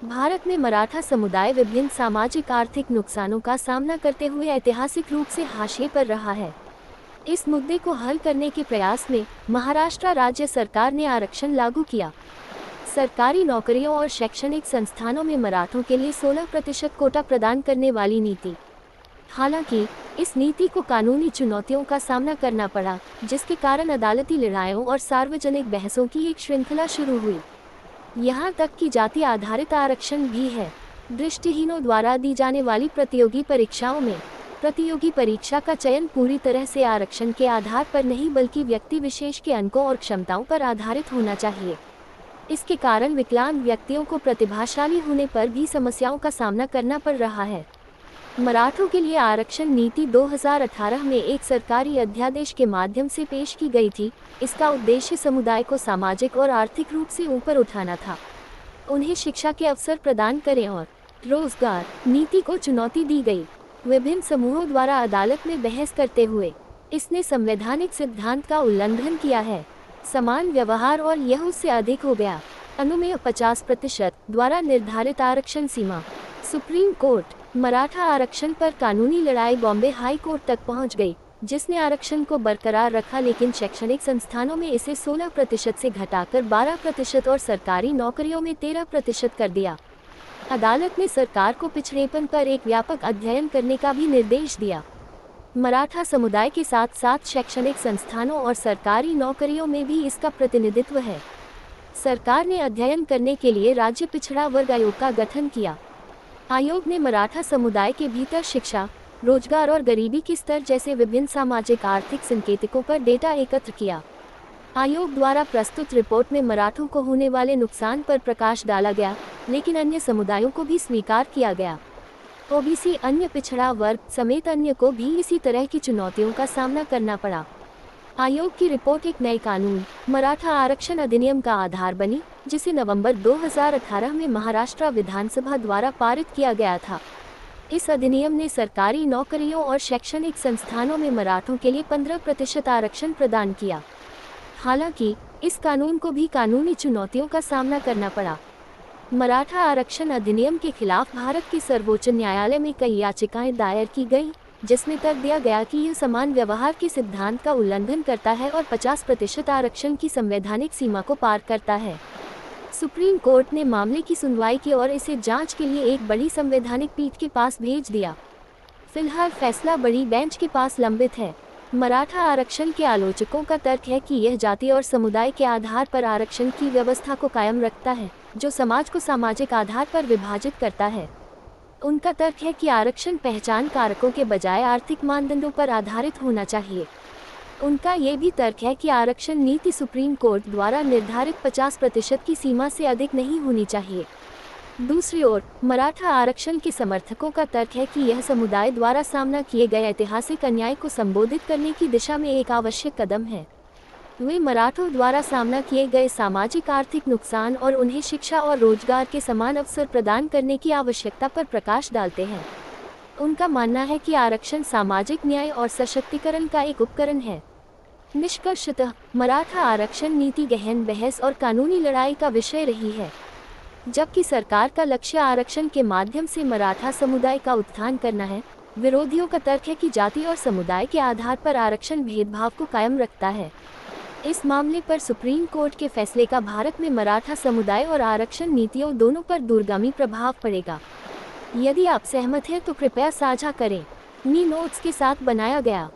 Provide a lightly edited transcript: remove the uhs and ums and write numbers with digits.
भारत में मराठा समुदाय विभिन्न सामाजिक आर्थिक नुकसानों का सामना करते हुए ऐतिहासिक रूप से हाशिए पर रहा है। इस मुद्दे को हल करने के प्रयास में महाराष्ट्र राज्य सरकार ने आरक्षण लागू किया। सरकारी नौकरियों और शैक्षणिक संस्थानों में मराठों के लिए 16% कोटा प्रदान करने वाली नीति। हालांकि इस नीति को कानूनी चुनौतियों का सामना करना पड़ा, जिसके कारण अदालती लड़ाइयों और सार्वजनिक बहसों की एक श्रृंखला शुरू हुई। यहाँ तक कि जाति आधारित आरक्षण भी है। दृष्टिहीनों द्वारा दी जाने वाली प्रतियोगी परीक्षाओं में प्रतियोगी परीक्षा का चयन पूरी तरह से आरक्षण के आधार पर नहीं बल्कि व्यक्ति विशेष के अंकों और क्षमताओं पर आधारित होना चाहिए। इसके कारण विकलांग व्यक्तियों को प्रतिभाशाली होने पर भी समस्याओं का सामना करना पड़ रहा है। मराठों के लिए आरक्षण नीति 2018 में एक सरकारी अध्यादेश के माध्यम से पेश की गई थी। इसका उद्देश्य समुदाय को सामाजिक और आर्थिक रूप से ऊपर उठाना था, उन्हें शिक्षा के अवसर प्रदान करें और रोजगार नीति को चुनौती दी गई। विभिन्न समूहों द्वारा अदालत में बहस करते हुए इसने संवैधानिक सिद्धांत का उल्लंघन किया है। समान व्यवहार और यह उससे अधिक हो गया। अनुमेय 50% द्वारा निर्धारित आरक्षण सीमा। सुप्रीम कोर्ट मराठा आरक्षण पर कानूनी लड़ाई बॉम्बे हाई कोर्ट तक पहुंच गई, जिसने आरक्षण को बरकरार रखा, लेकिन शैक्षणिक संस्थानों में इसे 16% से घटाकर 12% और सरकारी नौकरियों में 13% कर दिया। अदालत ने सरकार को पिछड़ेपन पर एक व्यापक अध्ययन करने का भी निर्देश दिया। मराठा समुदाय के साथ साथ शैक्षणिक संस्थानों और सरकारी नौकरियों में भी इसका प्रतिनिधित्व है। सरकार ने अध्ययन करने के लिए राज्य पिछड़ा वर्ग आयोग का गठन किया। आयोग ने मराठा समुदाय के भीतर शिक्षा, रोजगार और गरीबी के स्तर जैसे विभिन्न सामाजिक आर्थिक संकेतकों पर डेटा एकत्र किया। आयोग द्वारा प्रस्तुत रिपोर्ट में मराठों को होने वाले नुकसान पर प्रकाश डाला गया, लेकिन अन्य समुदायों को भी स्वीकार किया गया। ओबीसी, अन्य पिछड़ा वर्ग समेत अन्य को भी इसी तरह की चुनौतियों का सामना करना पड़ा। आयोग की रिपोर्ट एक नए कानून मराठा आरक्षण अधिनियम का आधार बनी, जिसे नवंबर 2018 में महाराष्ट्र विधानसभा द्वारा पारित किया गया था। इस अधिनियम ने सरकारी नौकरियों और शैक्षणिक संस्थानों में मराठों के लिए 15% आरक्षण प्रदान किया। हालांकि इस कानून को भी कानूनी चुनौतियों का सामना करना पड़ा। मराठा आरक्षण अधिनियम के खिलाफ भारत के सर्वोच्च न्यायालय में कई याचिकाएं दायर की गईं, जिसमें तर्क दिया गया कि यह समान व्यवहार के सिद्धांत का उल्लंघन करता है और 50% आरक्षण की संवैधानिक सीमा को पार करता है। सुप्रीम कोर्ट ने मामले की सुनवाई की और इसे जांच के लिए एक बड़ी संवैधानिक पीठ के पास भेज दिया। फिलहाल फैसला बड़ी बेंच के पास लंबित है। मराठा आरक्षण के आलोचकों का तर्क है कि यह जाति और समुदाय के आधार पर आरक्षण की व्यवस्था को कायम रखता है, जो समाज को सामाजिक आधार पर विभाजित करता है। उनका तर्क है कि आरक्षण पहचान कारकों के बजाय आर्थिक मानदंडों पर आधारित होना चाहिए। उनका ये भी तर्क है कि आरक्षण नीति सुप्रीम कोर्ट द्वारा निर्धारित 50% की सीमा से अधिक नहीं होनी चाहिए। दूसरी ओर मराठा आरक्षण के समर्थकों का तर्क है कि यह समुदाय द्वारा सामना किए गए ऐतिहासिक अन्याय को संबोधित करने की दिशा में एक आवश्यक कदम है। वे मराठों द्वारा सामना किए गए सामाजिक आर्थिक नुकसान और उन्हें शिक्षा और रोजगार के समान अवसर प्रदान करने की आवश्यकता पर प्रकाश डालते हैं। उनका मानना है कि आरक्षण सामाजिक न्याय और सशक्तिकरण का एक उपकरण है। निष्कर्षतः मराठा आरक्षण नीति गहन बहस और कानूनी लड़ाई का विषय रही है। जबकि सरकार का लक्ष्य आरक्षण के माध्यम से मराठा समुदाय का उत्थान करना है, विरोधियों का तर्क है कि जाति और समुदाय के आधार पर आरक्षण भेदभाव को कायम रखता है। इस मामले पर सुप्रीम कोर्ट के फैसले का भारत में मराठा समुदाय और आरक्षण नीतियों दोनों पर दूरगामी प्रभाव पड़ेगा। यदि आप सहमत हैं तो कृपया साझा करें। नी नोट्स के साथ बनाया गया।